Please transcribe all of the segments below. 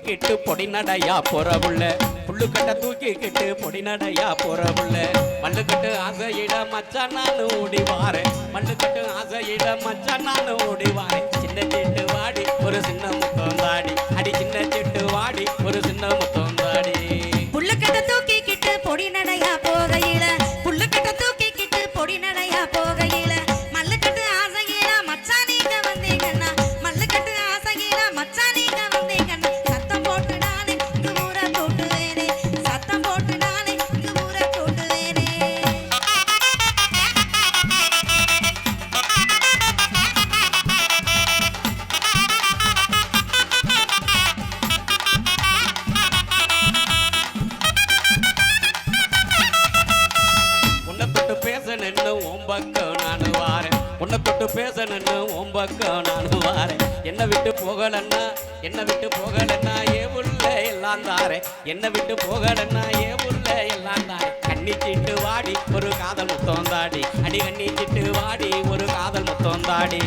தூக்கிக்கிட்டு பொடி நடையா போறவுள்ள புள்ளுக்கட்ட தூக்கிக்கிட்டு பொடி நடையா போறவுள்ள மல்லுக்கட்டு ஆசையிட மச்சான் நான் ஓடி வாரேன் மல்லுக்கட்டு ஆசையிட மச்சான் நான் ஓடி வாரேன் சின்ன சிட்டு வாடி ஒரு சின்ன முத்தம் தாடி அடி சின்ன சிட்டு வாடி ஒரு சின்ன முத்தம் தாடி புள்ளுக்கட்ட தூக்கிக்கிட்டு பொடி நடையா போகையில புள்ளுக்கட்ட தூக்கிக்கிட்டு பொடி நடையா போகையில மல்லுக்கட்டு ஆசையில மச்சான் நீங்க வந்தீங்கன்னா மல்லுக்கட்டு ஆசையில மச்சான் நீங்க வந்தீங்கன்னா சத்தம் போட்டு நானே இங்கு ஊரை கூட்டுவேனே சத்தம் போட்டு நானே இங்கு ஊரை கூட்டுவேனே உன்னை தொட்டு பேச நின்று ஓம்பக்கம் நான் வாரேன் உன்னை தொட்டு பேச நின்று ஓம்பக்கம் நான் வாரேன் என்னை விட்டு போகலன்னா ஏ உள்ள எல்லாம் தாரேன் என்னை விட்டு போகலன்னா ஏ உள்ள எல்லாம் தாரேன் கண்ணி சிட்டு வாடி ஒரு காதல் முத்தம் தாடி அடி கண்ணி சிட்டு வாடி ஒரு காதல் முத்தம் தாடி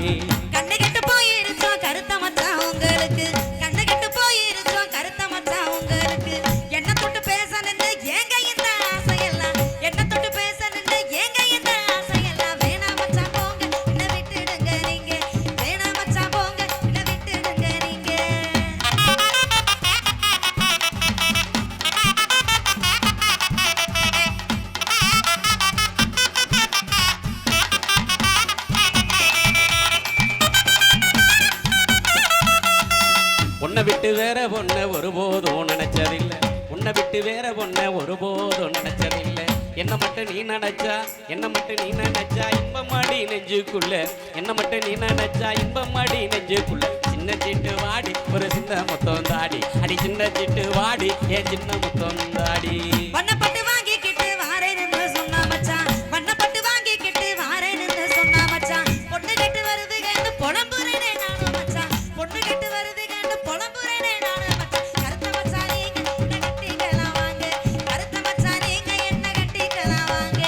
கண்ணு கெட்டு போயிருச்சோம் கருத்த மச்சான் உங்களுக்கு கண்ணு கெட்டு போயிருச்சோம் கருத்த மச்சான் உங்களுக்கு என்ன தொட்டு பேச நின்று ஏங்க இந்த ஆசையெல்லாம் என்ன தொட்டு பேச நின்று ஏங்க இந்த ஆசையெல்லாம் வேணாம் மச்சான் போங்க என்ன விட்டுடுங்க நீங்க வேணாம் மச்சான் போங்க என்ன விட்டுடுங்க நீங்க உன்னை விட்டு வேற பொண்ண ஒருபோதும் நினைச்சதில்லை உன்னை விட்டு வேற பொண்ண ஒருபோதும் நினைச்சதில்லை என்ன மட்டும் நீ நினைச்சா இன்பமாடி நெஞ்சுக்குள்ள என்ன மட்டும் நீ நினைச்சா இன்பமாடி நெஞ்சுக்குள்ள சின்ன சிட்டு வாடி ஒரு சின்ன முத்தம் தாடி அடி சின்ன சிட்டு வாடி ஏன் சின்ன முத்தம் தாடி வண்ணப்பட்டு வாங்கிக்கிட்டு வாரேன்னு சொன்னா மச்சான் வண்ணப்பட்டு வாங்கிக்கிட்டு வாரேன்னு சொன்னா மச்சான் பொண்ணு கெட்டு வருதுன்னு புலம்புறேனே நானும் மச்சான் பொண்ணு கெட்டு வருதுன்னு புலம்புறேனே நானும் மச்சான் கருத்த மச்சான் நீங்க என்ன கட்டிக்கலாம் வாங்க கருத்த மச்சான் நீங்க என்ன கட்டிக்கலாம் வாங்க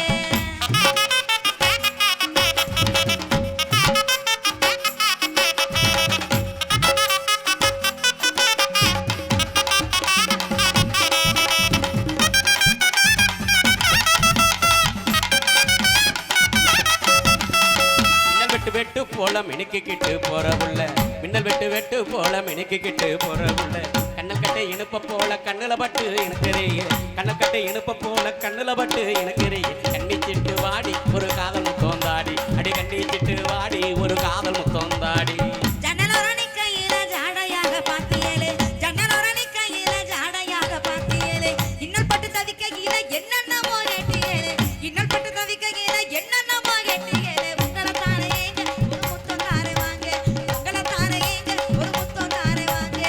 வெட்டு போல மினுக்கிட்டு போறவுள்ள மின்னல் வெட்டு போல மினுக்கிட்டு போறவுள்ள கண்ணல் கட்டை இனுப்ப போல கண்ணுல பட்டு எனக்குறிய கண்ணல் கட்டை இனுப்ப போல கண்ணுல பட்டு எனக்குறிய கண்ணி சிட்டு வாடி ஒரு காதல் முத்தம் தாடி அடி கண்ணி சிட்டு வாடி ஒரு காதல் முத்தம் தாடி ஜன்னலோரணி கையில ஜாடையாக பாத்தியலே ஜன்னலோரணி கையில ஜாடையாக பாத்தியலே இன்னல் பட்டு தவிக்கையில என்னென்னமோ கேட்டியலே இன்னல் பட்டு தவிக்கையில என்னென்னமோ கேட்டியலே உங்களை தானே ஏங்க ஒரு முத்தம் தாரே வாங்க உங்களை தானே ஏங்க ஒரு முத்தம் தாரே வாங்க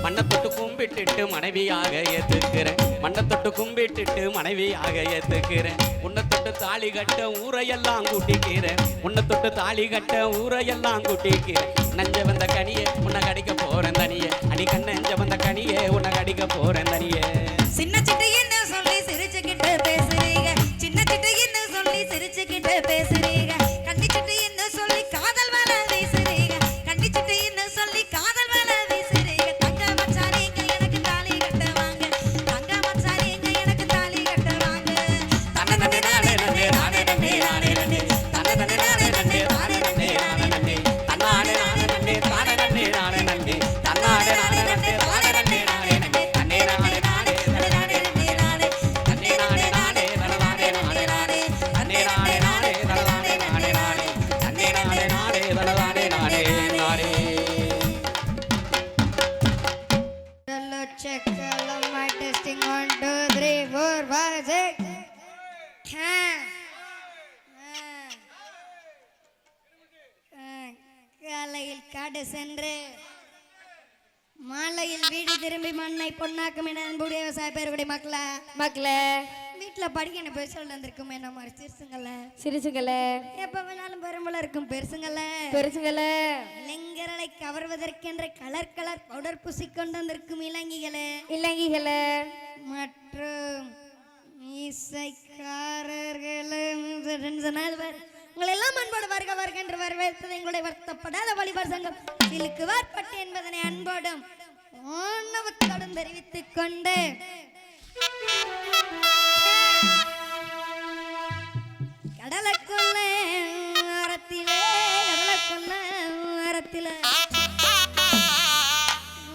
மண்ணத்தொட்டு கும்பிட்டுட்டு மனைவியாக ஏத்துக்கிறேன் மண்ணத்தொட்டு கும்பிட்டுட்டு மனைவியாக ஏத்துக்கிறேன் உன்னத்தொட்டு தாலி கட்ட ஊரையெல்லாம் கூட்டிக்கிறேன் உன்னத்தொட்டு தாலி கட்ட ஊரையெல்லாம் கூட்டிக்கிறேன் நஞ்ச வந்த கனியே உன்னை கடிக்க போறேன் தனியே அடி கண்ணஞ்ச வந்த கனியே உன்னை கடிக்க போறேன் தனியே சின்ன சிட்டு என்ன சொல்லி சிரிச்சுக்கிட்டு பேசுறீங்க சின்ன சிட்டு என்ன சொல்லி சிரிச்சுக்கிட்டு பேசுறீங்க கண்ணி சிட்டு என்ன சொல்லி காதல் வலை வீசுறீங்க கண்ணி சிட்டு என்ன சொல்லி காதல் வலை வீசுறீங்க தங்க மச்சான் நீங்க எனக்கு தாலி கட்ட வாங்க தங்க மச்சான் நீங்க எனக்கு தாலி கட்ட வாங்க தன்ன தன்ன நானே நன்னே நானே நன்னே நானே நன்னே தன்ன தன்ன நானே நன்னே நானே நன்னே நானே நன்னே தன்னானே நானே நன்னே தானே நன்னே நானே நன்னே தன்னானே நானே நன்னே தானே நன்னே நானே நன்னே தன்னே நானே நானே நானே நானே நன்னே நானே தன்னே நானே நானே தனதானே நானே நானே தன்னே நானே நானே தனதானே நானே நானே தன்னே நானே நானே தனதானே நானே நானே Hello, check. Hello, my testing. 1, 2, 3, 4, 5, 6. காலையில் காடு சென்று மாலையில் வீடு திரும்பி மண்ணை பொன்னாக்கும் என அன்புடைய விவசாய பேருடைய மக்களே வீட்டுல படிக்க என்ன பெருசுல வந்திருக்குமே என்ன மாதிரி சிரிச்சுங்கல்ல சிரிச்சுங்கல்ல எப்ப வேணாலும் பெரும்பல இருக்கும் பெருசுங்கல்ல பெருசுங்கல்ல இளைஞர்களை கவர்வதற்கென்ற கலர் கலர் பவுடர் பூசிக்கொண்டு வந்திருக்கும் இளங்கிகளே இலங்கைகள மற்றும் இசைக்காரர்களும் உங்களை எல்லாம் அன்போடு வருக வருக என்று வரவேற்பது எங்களுடைய வருத்தப்படாத வழிபார் சங்கம் சிலுக்கு வார்பட்டு என்பதனை அன்போடும் ஆணவத்தோடும் தெரிவித்துக் கொண்டு கடலுக்குள்ள மரத்திலே கடலுக்குள்ள மரத்திலே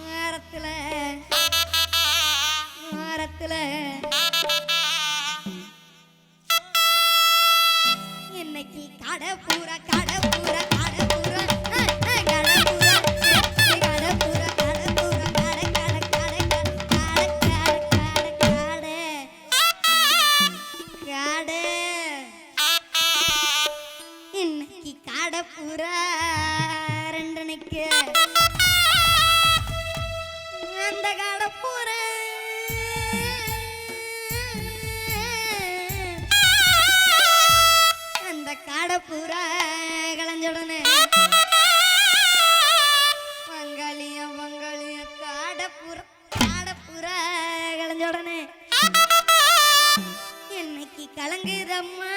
மரத்திலே மரத்திலே இன்னைக்கு கடை பூரா கடை பூரா கடை பூரா கடை பூரா கடை பூரா கடை பூரா கடை கடை கடை கடை கடை கடை கடை இன்னைக்கு கடை பூரா ரெண்டனைக்கு அந்த கடை பூரா அந்த காடை பூரா களைஞ்சுடனே பங்காளிய காடை பூரா களைஞ்சுடனே இன்னைக்கு கலங்குதம்மா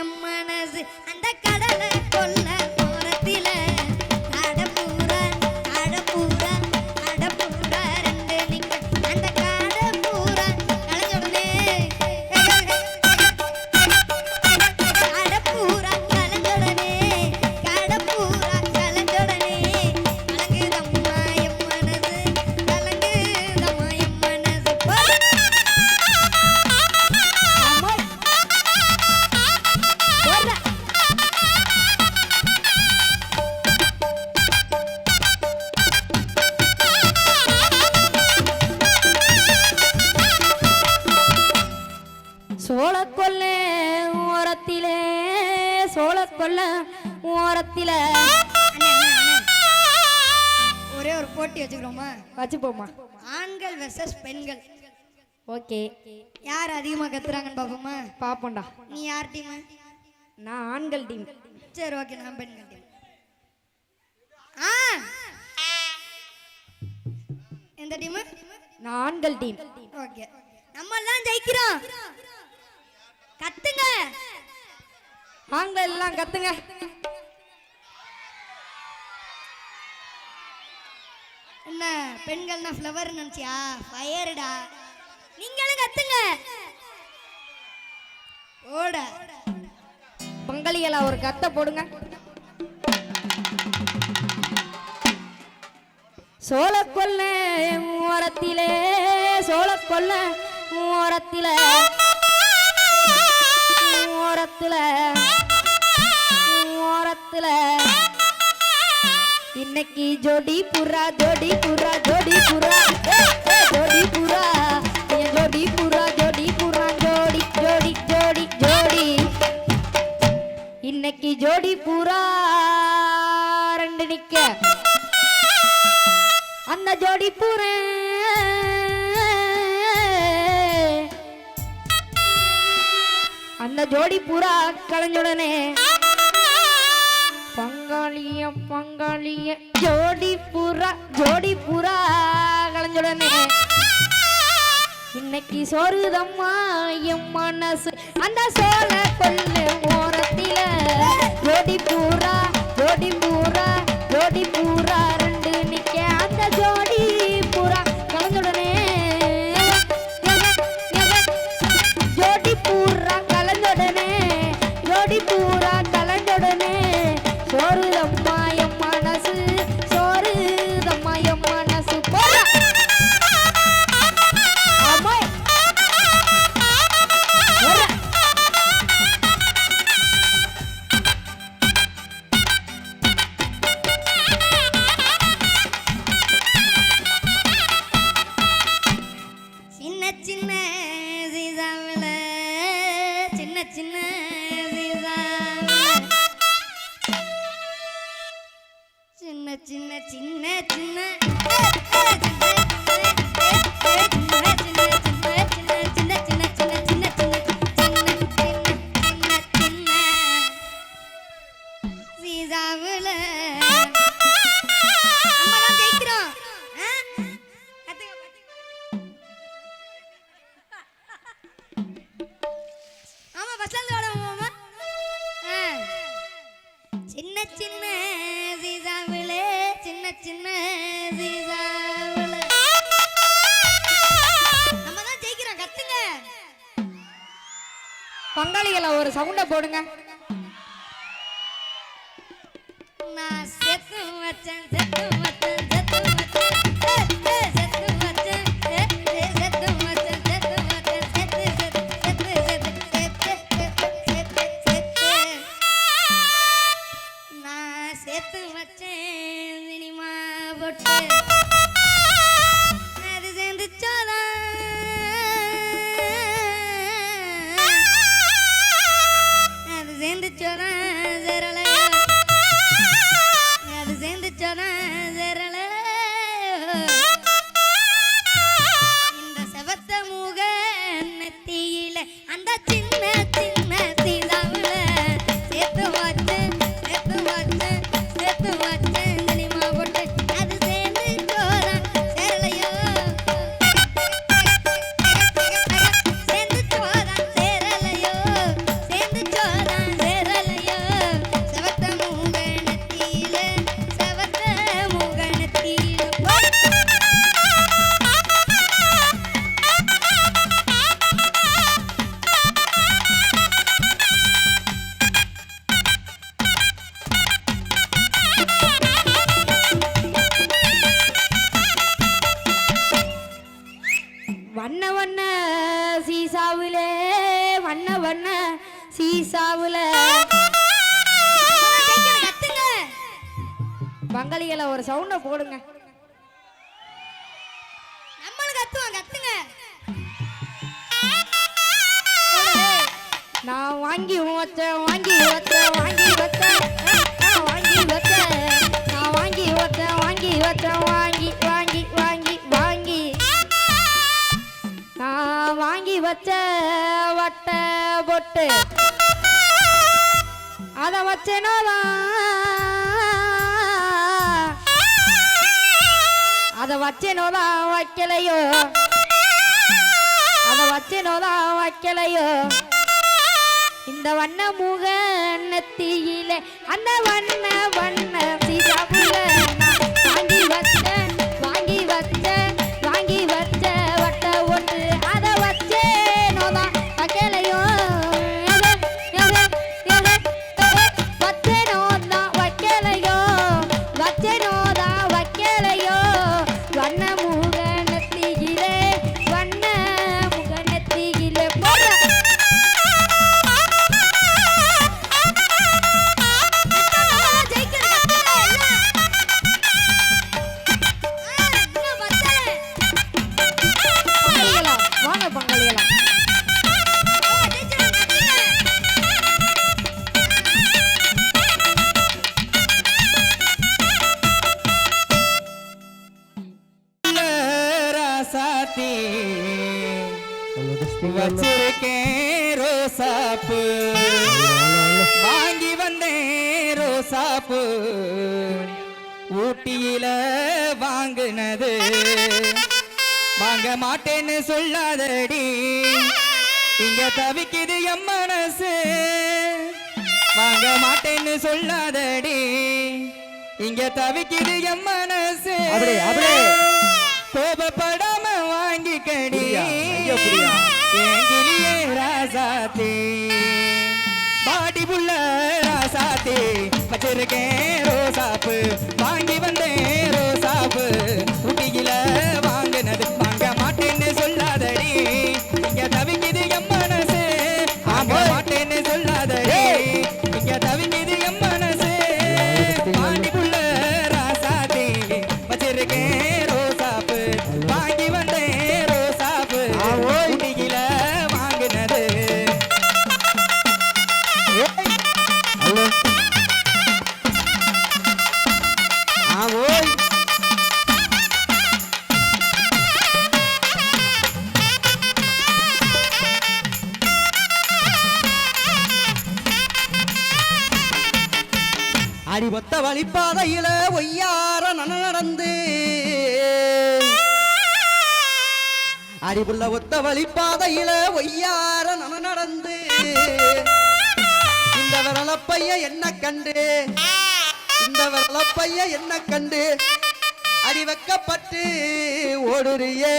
என் மனசு அந்த கடலை கொல்ல போறத்தில காடை பூரா ரெண்டு நிக்க அந்த காடை பூரா களைஞ்சுடனே கடப்பூரா கலஞ்சொடனே கலங்குதம்மா என் மனசு கலங்குதம்மா என் மனசு சோளக்கொல்ல ஓரத்திலே சோளக்கொல்ல ஓரத்தில ஒரே ஒரு போட்டி வச்சுக்கிறோமா வச்சுப்போமா ஆண்கள் வெர்சஸ் பெண்கள் ஓகே யார் அதிகமா கத்துறாங்கன்னு பாப்போமா பாப்போம்டா நீ யார் டீம் நான் ஆண்கள் டீம் சரி ஓகே நான் பெண்கள் டீம் எந்த டீம் நான் ஆண்கள் டீம் ஓகே நம்ம எல்லாம் ஜெயிக்கிறோம் கத்துங்க ஆண்கள் எல்லாம் கத்துங்க என்ன பெண்கள்னா ஃப்ளவர் நினைச்சியா ஃபயர்டா நீங்களும் கத்துங்க ஓட பங்களிகளா ஒரு கத்தை போடுங்க சோளக்கொல்ல ஓரத்திலே சோளக்கொல்ல ஓரத்தில ஓரத்தில ஓரத்தில இன்னைக்கு ஜோடி புறா ஜோடி புறா ஜோடி புறா ஜோடி புறா ஜோடி புறா ஜோடி புறா ஜோடி ஜோடி ஜோடி ஜோடி இன்னைக்கு ஜோடி புறா ரெண்டு நிக்க அந்த ஜோடி புறா அந்த ஜோடி புறா கலைஞ்சுடனே பங்காளிய ஜோடி புறா கலைஞ்சுடனே இன்னைக்கு சோறுதம்மா என் மனசு அந்த சோழ கொல்லு ஓரத்தில ஜோடி புறா ரெண்டு நிக்க அந்த ஜோடி புறா கலைஞ்சுடனே ஜோடி பூரா கலந்தொடனே சோறு தம்மாயம் மனசு போற ஆமாய் சீசாவுல நம்ம தான் ஜெயிக்கிறோம். ஆ? கத்துக்க, கத்துக்க. ஆமா பஸ் ஸ்டாண்ட்ல மாமா. சின்ன சின்ன சீசாவுல சின்ன சின்ன சீசாவுல நம்ம தான் ஜெயிக்கிறோம். கத்துங்க. பங்காளிகளை ஒரு சவுண்ட போடுங்க. நான் செத்து வச்சேன் செத்து வச்சேன் செத்து வச்சேன் செத்து வச்சேன் செத்து வச்சேன் செத்து வச்சேன் செத்து செத்து செத்து செத்து நான் செத்து வச்சேன் சினிமா போட்டு அது சேர்ந்து சோதா அது சேர்ந்து சோதா சேரலையா அது சேர்ந்து சோதா சேரல இந்த செவத்த மூக நெத்தியில அந்த சின்ன சின்ன சீதாவுல சேர்த்து வச்சேன் சேர்த்து வச்சேன் சேர்த்து வச்சேன் சினிமா போட்டு அது சேர்ந்து சோதா சேரலையோ சேர்ந்து சோதா சேரலையோ சேர்ந்து சோதா சேரலையோ செவத்த மூக நெத்தியில செவத்த மூக நெத்தியில வண்ண வண்ண சீசாவுலே வண்ண வண்ண சீசாவுல கத்துங்க. பங்காளிகளை ஒரு சவுண்ட போடுங்க. நம்மளும் கத்துவோம். கத்துங்க. நான் வாங்கி வச்சேன் வாங்கி வச்சேன் வாங்கி வச்சேன் வாங்கி வச்சேன் நான் வாங்கி வச்சேன் வாங்கி வச்சேன் வாங்கி வாங்கி வாங்கி வாங்கி நான் வாங்கி வச்ச வட்ட பொட்டு அதை வச்சேனோதான் அதை வச்சேனோதான் வைக்கலையோ அதை வச்சேனோதான் வைக்கலையோ இந்த வண்ண முக நெத்தியில அந்த வண்ண வண்ண சீசாவுல நான் வாங்கி வச்சேன் வாங்கி வச்சேன் வாங்கி வச்ச வட்ட ஒன்று அதை வச்சேனோதான் வைக்கலையோ வச்சேனோதான் வைக்கலையோ வச்சேனோதான் வைக்கலையோ வண்ண முக நெத்தியிலே வண்ண முக நெத்தியிலே போட வாங்க பங்காளிகளா ராசாத்தி வச்சிருக்கேன் ரோசாப்பு வாங்கி வந்தேன் ரோசாப்பு ஊட்டியில வாங்குனது வாங்க மாட்டேன்னு சொல்லாதடி இங்க தவிக்குது என் மனசு வாங்க மாட்டேன்னு சொல்லாதடி இங்க தவிக்குது என் மனசு கோபப்படாம வாங்கிக்கடி எங்கிலியே ராசாத்தி பாடி புள்ள ராசாத்தி வச்சிருக்கேன் ரோசாப்பு வாங்கி வந்தேன் ரோசாப்பு ஊட்டியில வாங்கினது வாங்க மாட்டேன்னு சொல்லாதடி இங்க தவிக்குது என் மனசு வாங்க மாட்டேன்னு சொல்லாதடி இங்க தவிக்குது என் மனசு பாடி புள்ள ராசாத்தி வச்சிருக்கேன் ரோசாப்பு வாங்கி வந்தேன் ரோசாப்பு ஊட்டியில வாங்கினது ஆவோ அடி ஒத்த வழிப்பாதையில ஒய்யார நடந்து அடிபுள்ள ஒத்த வழிப்பாதையில ஒய்யார நடந்து இந்த விரலப்பைய என்ன கண்டு இந்த விரலப்பைய என்ன கண்டு அடி வைக்கப்பட்டு ஓடுறியே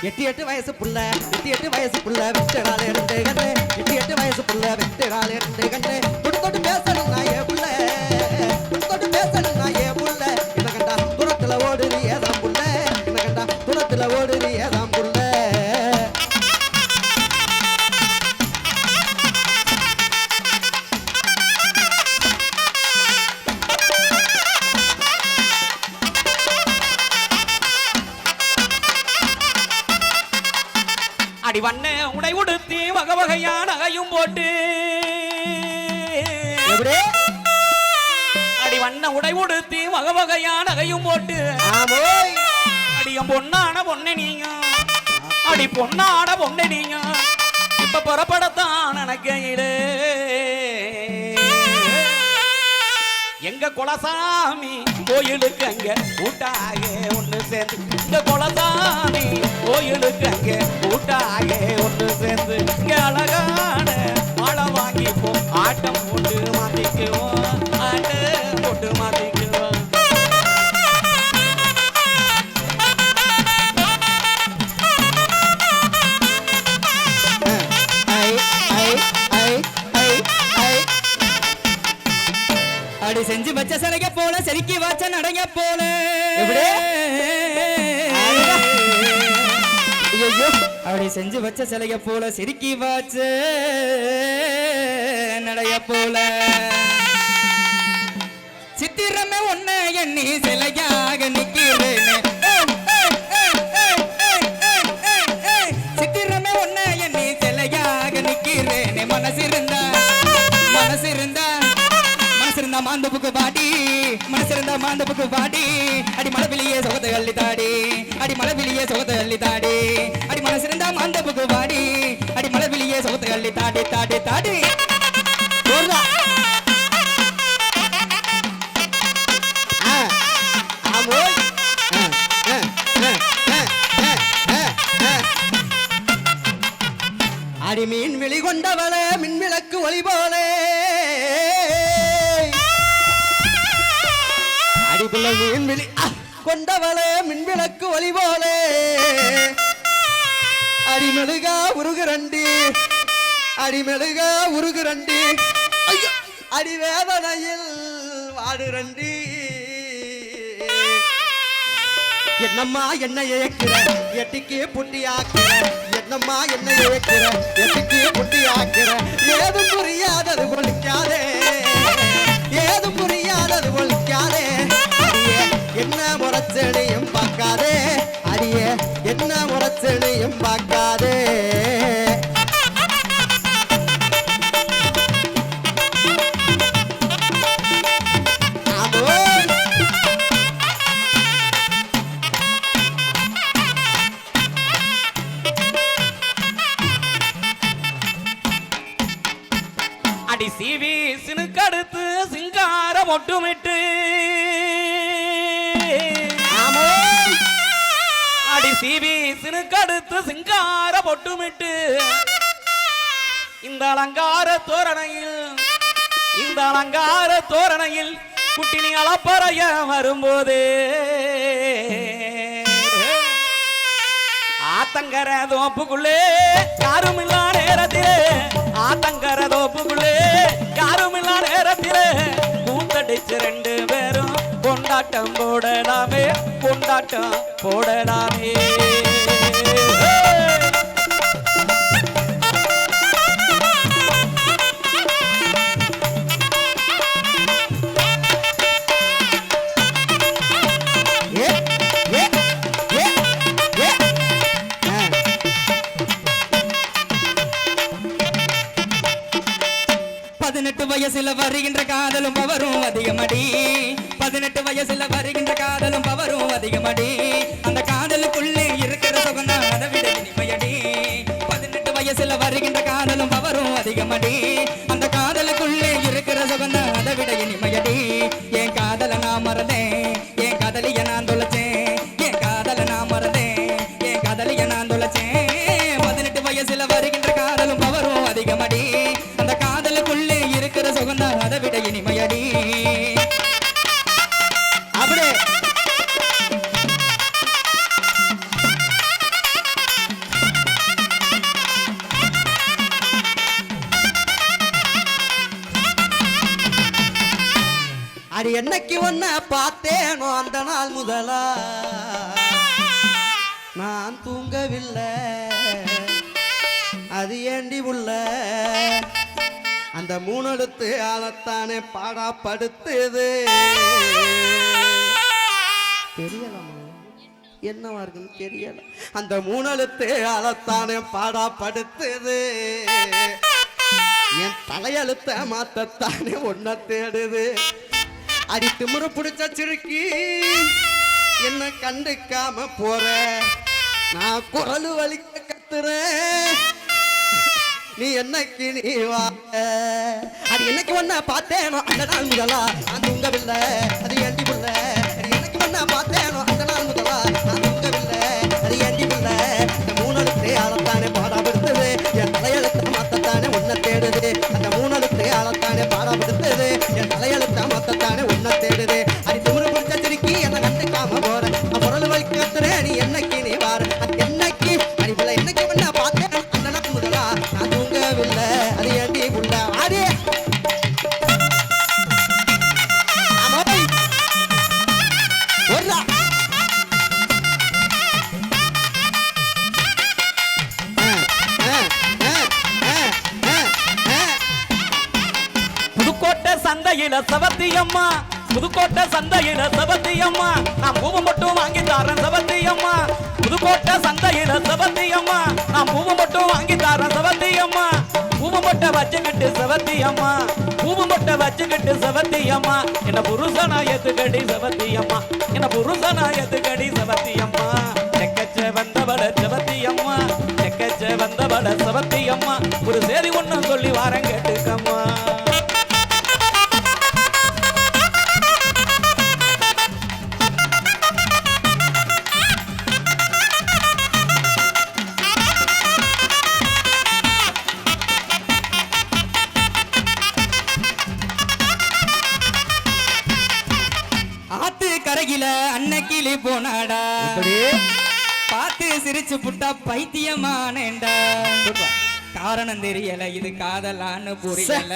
எட்டு வயசு புள்ள எட்டு வயசு புள்ள வெட்டுறாள் இருந்து கண்டு எட்டு வயசு புள்ள வெட்டுறாள் இருந்து கண்டு தொட்டு பேசணும் நான் ஏ புள்ள தொட்டு பேசணும் நான் ஏ புள்ள என்ன கண்டா தூரத்துல ஓடுறி ஏதாம் புள்ள என்ன கண்டா தூரத்துல ஓடுறி ஏதாம் புள்ள அடி வண்ண உடை உடுத்தி வகை வகையான நகையும் போட்டு அடி வண்ண உடை உடுத்தி வகை வகையான நகையும் போட்டு அடியம் பொண்ணான பொண்ணை நீங்க அடி பொண்ணான பொண்ணை நீங்க இப்ப புறப்படத்தான் நினைக்கையிலே எங்க குலசாமி கோயிலுக்கு அங்க கூட்டாக ஒண்ணு சேர்ந்து இந்த குலசாமி கோயிலுக்கு அங்க கூட்டாக ஒண்ணு சேர்ந்து இங்க அழகான மாலை வாங்கிப்போம் ஆட்டம் போட்டு மாத்திக்குவோம் ஆட்டம் போட்டு மாத்திக்குவோம் அடி செஞ்சு வச்ச சிலைக்க போல செருக்கி வச்ச நடைய போல அப்படி செஞ்சு வச்ச சிலைக்க போல செருக்கி வச்ச நடைய போல சித்திரமே ஒன்ன எண்ணி சிலையாக நிக்கிறேன்னு சித்திரமே ஒன்ன எண்ணி சிலையாக நிக்கிறேன்னு மனசிருந்தா மாந்தப்புக்கு பாடி மனசிருந்தா மாந்தப்புக்கு பாடி அடி மலவிலியே சொகத்தை அள்ளி தாடி அடி மலவிலியே சொகத்தை அள்ளி தாடி அடி மனசிருந்தா மாந்தப்புக்கு பாடி அடி மலவிலியே சொகத்தை அள்ளி தாடி தாடி தாடி அடி மீன் விழி கொண்டவளே மின் விளக்கு ஒளி போலே அடிப்புள்ள மீன் விழி கொண்டவளே மின்விளக்கு ஒளி போலே அடிமெழுகா உருகுரண்டி அடிமெழுகா உருகுரண்டி அடிவேதனையில் வாடுரண்டி என்னம்மா என்ன இழக்கிற எட்டிக்கு புட்டி ஆக்கிற என்னம்மா என்ன இழக்கிற எட்டிக்கு புட்டி ஆக்கிற ஏதும் புரியாதது ஒழிக்காதே ஏதும் புரியாதது ஒழிக்காதே என்ன முறைச்செடியும் பார்க்காதே அரிய என்ன முறைச்செடியும் பார்க்காதே அடி சிவி சினுக்கடுத்து சிங்கார மொட்டுமிட்டு அடி சிவி சினுக்கடுத்து சிங்கார பொட்டுமிட்டு இந்த அலங்கார தோரணையில் குட்டினி அளப்பறைய வரும்போது ஆத்தங்கர தோப்புக்குள்ளே யாரும் இல்லா நேரத்திலே ஆத்தங்கர தோப்புக்குள்ளே யாரும் இல்லா நேரத்திலே கூத்தடிச்சு ரெண்டு பேரும் கொண்டாட்டம் போடலாமே கொண்டாட்டம் போடலாமே வயசுல வருகின்ற காதலும் பவரும் அதிகமடி 18 வயசுல வருகின்ற காதலும் பவரும் அதிகமடி அந்த காதலுக்குள்ளே இருக்கிற சுகம் அதை விட இனிமையடி 18 வயசுல வருகின்ற காதலும் பவரும் அதிகமடி அந்த காதலுக்குள்ளே சுகந்தான் அதை விட இனிமையடி அப்படியே அடி என்னைக்கு ஒன்ன பார்த்தேனோ அந்த நாள் முதலா நான் தூங்கவில்லை அது ஏண்டி உள்ள அந்த மூணெழுத்து ஆளத்தானே பாடாப்படுத்துது தெரியலாமா என்னவா இருக்குன்னு தெரியல அந்த மூணெழுத்து ஆளத்தானே பாடாப்படுத்துது என் தலையெழுத்த மாத்தத்தானே ஒன்ன தேடுது அடி திமிரு பிடிச்ச சிறுக்கி என்ன கண்டுக்காம போற நான் குரல் வலிக்க கத்துறேன் நீ என்னைக்கு நீ வா அது என்னைக்கு ஒன்ன பார்த்தேனோ அந்த நாள் முதலா நான் தூங்கவில்லை அது ஏண்டி புள்ள அது என்னைக்கு ஒன்ன பார்த்தேனோ அந்த நாள் முதலா நான் தூங்கவில்லை அது ஏண்டி புள்ள அந்த மூணெழுத்து ஆளத்தானே பாடாப்படுத்துது என் தலையெழுத்த மாத்தத்தானே உன்னை தேடுது அந்த மூணெழுத்து ஆளத்தானே பாடாப்படுத்துது என் தலையெழுத்த மாத்தத்தானே உன்னை தேடுது அது திமிரு பிடிச்ச சிரிக்கி என்ன கண்டுக்காம போற நான் பொருள் வலிக்கு கத்துறேன் நீ என்னைக்கு நீ வார அது என்னைக்கு அடிப்புல என்னைக்கு ஒன்ன பார்த்தேன் அந்த நாள் முதலா நான் தூங்கவில்லை அது ஏண்டி புள்ள ஆடி புதுக்கோட்டை சந்தையில சவத்தியம்மா புதுக்கோட்டை சந்தையில சவத்தியம்மா நான் பூவை மட்டும் வாங்கி தரேன் சவத்தியம்மா புதுக்கோட்டை சந்தையில சவத்தியம்மா நான் பூவை மட்டும் வாங்கி தரேன் சவத்தியம்மா பூவை மொட்டை வச்சுக்கிட்டு சவத்தியம்மா பூவை மொட்டை வச்சுக்கிட்டு சவத்தியம்மா என்ன புருஷனா எதுக்கடி சவத்தியம்மா என்ன புருஷனா எதுக்கடி சவத்தியம்மா செக்கச்ச வந்தவள சவத்தியம்மா செக்கச்ச வந்தவள சவத்தியம்மா ஒரு சேரி ஒண்ணு சொல்லி வாரம் கேட்டுக்கம்மா ஆத்து கரையில அன்னைக்கிளி போனாடா பார்த்து சிரிச்சு புட்டா பைத்தியமானேண்டா காரணம் தெரியல இது காதலான்னு புரியல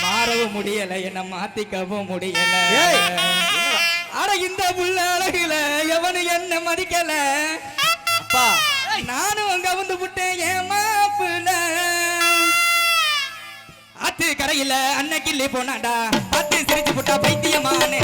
மாறவும் முடியல என்ன மாத்திக்கவும் முடியல ஆனா இந்த புள்ள அழகுல எவனு என்ன மதிக்கல அப்பா நானும் அங்க வந்து விட்டேன் ஏமாப்புல ஆத்து கரையில அன்னைக்கிளி போனாடா பார்த்து சிரிச்சு புட்டா பைத்தியமானே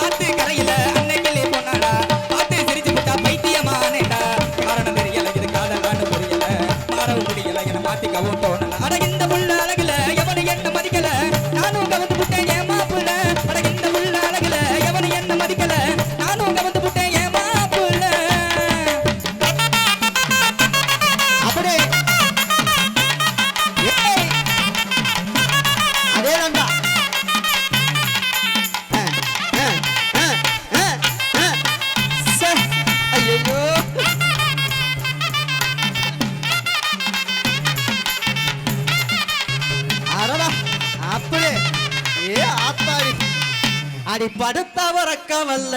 ஆத்து கரையில அன்னைக்கிளி போனாடா பார்த்து சிரிச்சு புட்டா பைத்தியமானேடா காரணம் தெரியல இது காதலான்னு புரியல மாறவும் முடியல என்ன மாத்திக்கவும் தோணல அட இந்த புள்ள அழகுல எவனு என்ன மதிக்கல நானும் அங்க வந்து விட்டேன் ஏமாப்புல அட இந்த புள்ள அழகுல எவனு என்ன மதிக்கல நானும் அங்க வந்து விட்டேன் ஏமாப்புல அப்படியே அதேதான்டா ஐயோ அடடா அப்படியே ஏ ஆத்தாடி அடி படுத்தவரக்க வல்ல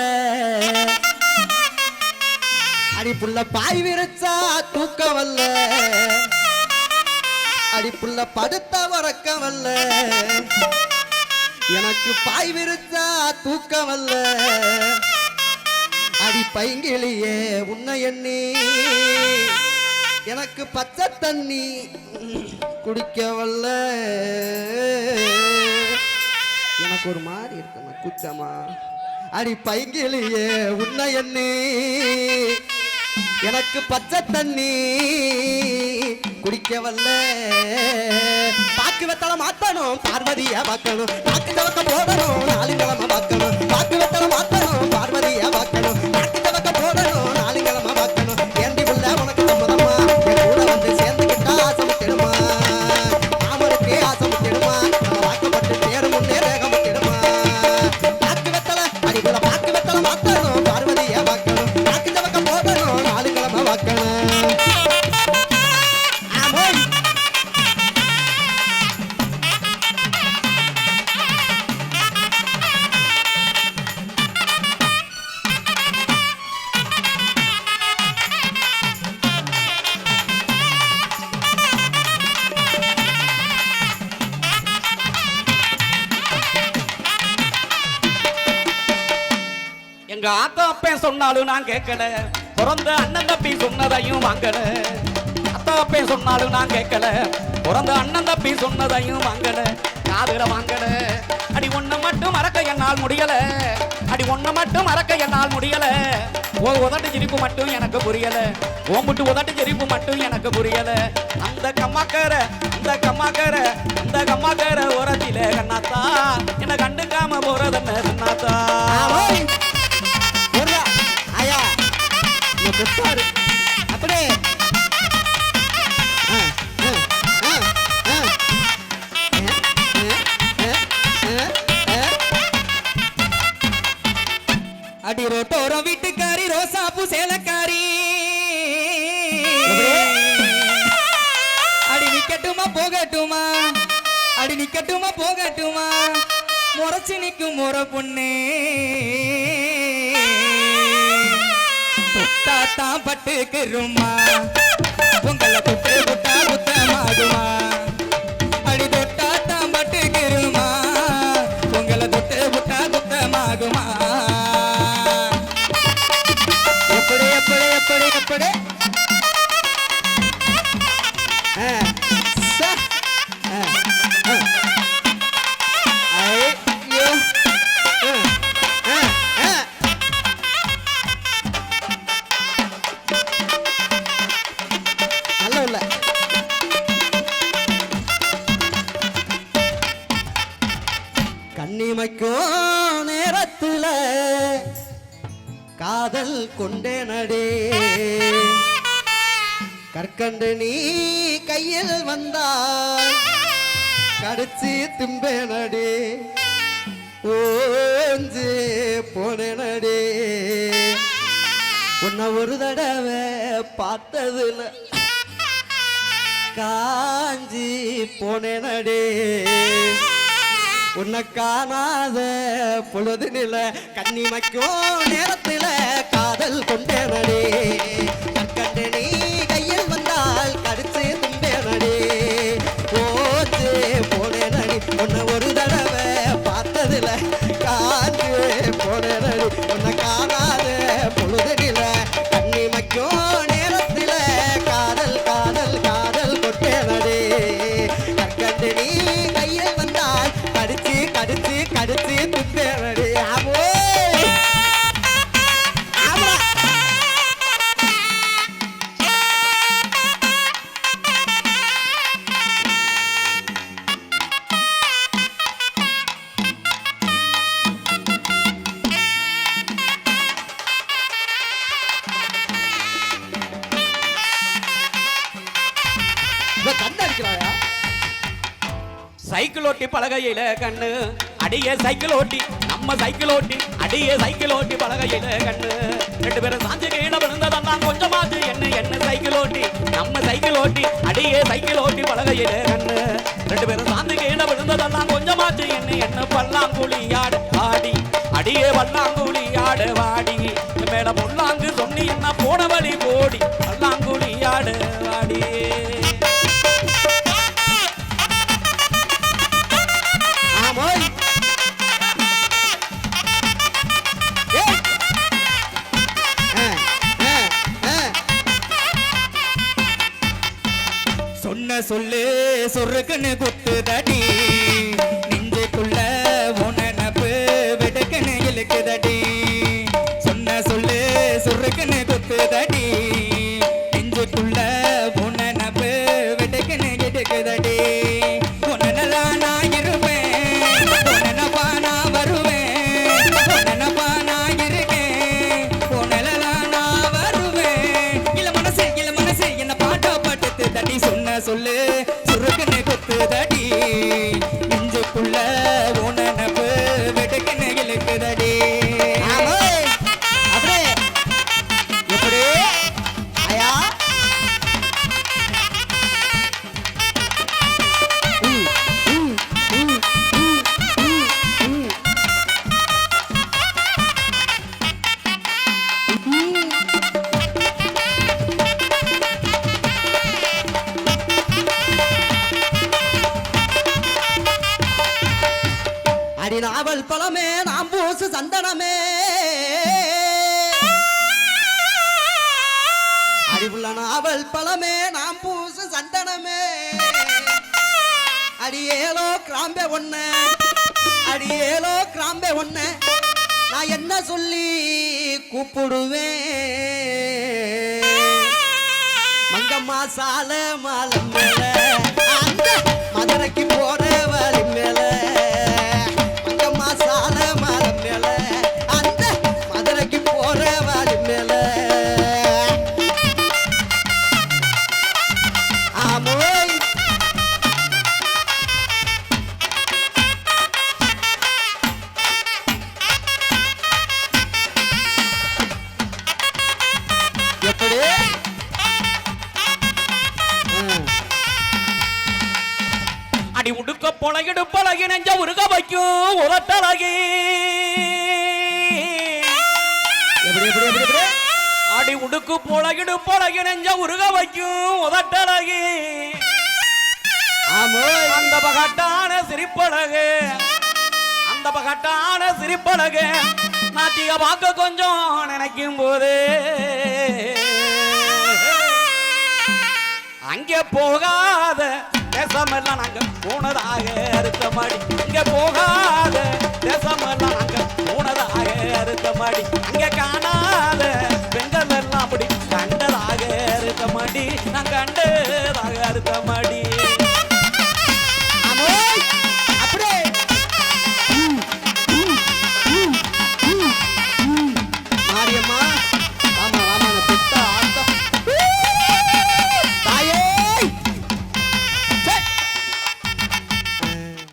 அடி புள்ள பாய் விரிச்சா தூக்க வல்ல அடி புள்ள படுத்த வரக்க வல்ல எனக்கு பாய் விரிச்சா தூக்க வல்ல அடி பைங்கிலியே உன்னை எண்ணி எனக்கு பச்சை தண்ணி குடிக்க வல்ல எனக்கு ஒரு மாதிரி இருக்குமா குச்சமா அடி பைங்கிலியே உன்னை எண்ணி எனக்கு பச்சை தண்ணி குடிக்க வல்ல பாக்கு வெத்தலை மாத்தணும் பார்வதியா பார்க்கணும் பாக்கு தவக்க போடணும் நாலு கிழமை பார்க்கணும் பாக்கு வெத்தலை மாத்தணும் பார்வதியா பார்க்கணும் பாக்கு தவக்க போடணும் நாலு கிழமை பார்க்கணும் ஏண்டி புள்ள உனக்கு சம்மதமா என் கூட வந்து சேர்ந்துக்கிட்டா ஆசமுத்திடுமா மாமனுக்கு ஆசமுத்திடுமா நம்ம வாக்கப்பட்டு தேடும் முன்னே வேகமுத்திடுமா பாக்கு வெத்தலை அடிக்குள்ள பாக்கு வெத்தலை மாத்தணும் பார்வதியா பார்க்கணும் பாக்கு தவக்க போடணும் நாலு கிழமை பார்க்கணும் ஆமோய் எங்க ஆத்தா அப்பன் சொன்னாலும் நான் கேட்கல, பிறந்த அண்ணன் தப்பி சொன்னதையும் வாங்கல. அத்தா அப்பன் சொன்னாலும் நான் கேட்கல, பிறந்த அண்ணன் தப்பி சொன்னதையும் வாங்கல, காதுல வாங்கல. அடி ஒண்ணு மட்டும் மறக்க என்னால் முடியல, அடி ஒண்ணு மட்டும் மறக்க என்னால் முடியல. ஓ உதட்டு சிரிப்பு மட்டும் எனக்கு புரியல, ஓம்புட்டு உதட்டு சிரிப்பு மட்டும் எனக்கு புரியல. அந்த கம்மாக்கர அந்த கம்மாக்கர அந்த கம்மாக்கர ஓரத்தில கண்ணாத்தா என்ன கண்டுக்காம போறதென்ன கண்ணாத்தா. ஆயா அப்படியே அடி ரோட்டோரம் வீட்டுக்காரி ரோசாப்பு சேலக்காரி அடி நிக்கட்டுமா போகட்டுமா, அடி நிக்கட்டுமா போகட்டுமா, முறைச்சு நிக்கும் முறை பொண்ணு தொட்டாத்தா பட்டுக்குருமா, உங்களை தொட்டு புட்டா புத்தமாகுமா, அடி தொட்டாத்தா பட்டுக்குருமா, உங்களை தொட்டு புட்டா புத்தமாகுமா. எப்படி எப்படி எப்படி எப்படி ஐயோ நல்ல உள்ள கண்ணிமைக்கும் நேரத்துல காதல் கொண்டேனடே, கற்கண்டு நீ கையில் வந்தால் கடிச்சு திம்பேனடே, ஓஞ்சு போனேனடே. உன்னை ஒரு தடவை பார்த்ததுல காஞ்சி போனேனடே, உன்னை காணாத பொழுதுனில கண்ணிமைக்கும் நேரத்தில காதல் கொண்டேனடே, கற்கண்டு நீ கையில் வந்தால் கடிச்சு தும்பேனடே, ஓச்சு போனேனடி. உன்னை ஒரு தடவை பார்த்ததில்ல காஞ்சு போனேனடி, உன்னை காணாத பொழுதுனில கண்ணிமைக்கும் நேரத்தில காதல் காதல் காதல் கொண்டேனடே, கற்கண்டு நீ கையில் வந்தால் கடிச்சு கடிச்சு கடிச்சு தும்பேனடி. ஆமோ ஆமா கண்ண அடிக்கிறாயா? சைக்கிள் ஓட்டி பலகையில கண்ணு அடியே சைக்கிள் ஓட்டி நம்ம சைக்கிள் ஓட்டி அடியே சைக்கிள் ஓட்டி பலகையில கண்ணு ரெண்டு பேரும் சாஞ்சு கீழே விழுந்ததெல்லாம் கொஞ்சமாச்சு என்ன என்ன சைக்கிள் ஓட்டி நம்ம சைக்கிள் ஓட்டி அடியே சைக்கிள் ஓட்டி பலகையில கண்ணு ரெண்டு பேரும் சாஞ்சு கீழே விழுந்ததெல்லாம் கொஞ்சமாச்சு என்ன என்ன பல்லாங்குழி ஆடு வாடி அடியே பல்லாங்குழி ஆடு வாடி மேல பொல்லாங்கு சொன்னி என்ன போன வழி போடி பல்லாங்குழி ஆடு வாடி. சொன்ன சொல்லு சொருக்குன்னு குத்துதடி, நெஞ்சுக்குள்ள உனப்பு வெடுக்குன்னு இழுக்குதடி, சொன்ன சொல்லு சொருக்குன்னு குத்துதடி, நெஞ்சுக்குள்ள உனப்பு வெடுக்குன்னு இழுக்குதடி. உன்னதான் நான் இருப்பேன், உன்னப்பா நான் வருவேன், உன்னப்பா நான் இருக்கேன், உன்னதான் நான் வருவேன். இள மனசு என்ன பாட்டா பட்டு தடி, சொன்ன சொல்லு சுருக்குன்னு குத்துதடி, நெஞ்சுக்குள்ள உனப்பு வெடுக்குன்னு இழுக்குதடி. அப்படியே எப்படி ஆயா அடி நாவல் பழமே நாம் பூசு சந்தனமே அடிபுள்ள நாவல் பழமே நாம் பூசு சந்தனமே அடியேலோ கிராம்பே ஒண்ணு அடியேலோ கிராம்பே ஒண்ணு நான் என்ன சொல்லி கூப்பிடுவேன் மங்கம்மா சால மாலை மேல அந்த மதுரைக்கு போற வழி மேல மங்கம்மா சால மாலை மேல அந்த மதுரைக்கு போற வழி மேல ஆமோய் எப்படி அடி உடுக்க பொழகிடு பழகி நெஞ்ச உருக வைக்கும் உரட்டழகி எப்படி எப்படி எப்படி எப்படி அடி உடுக்கு பொழகிடு பழகி நெஞ்ச உருக வைக்கும் உதட்டழகி ஆமோய் அந்த பகட்டான சிரிப்பழகு அந்த பகட்டான சிரிப்பழகு நாட்டிய பார்க்க கொஞ்சம் நினைக்கும் போது அங்கே போகாத தேசமெல்லாம் நாங்க போனதாக அறுத்த மாடி இங்க போகாத தேசமெல்லாம் நாங்க போனதாக அறுத்த மாடி இங்க காணாத பெண்கள்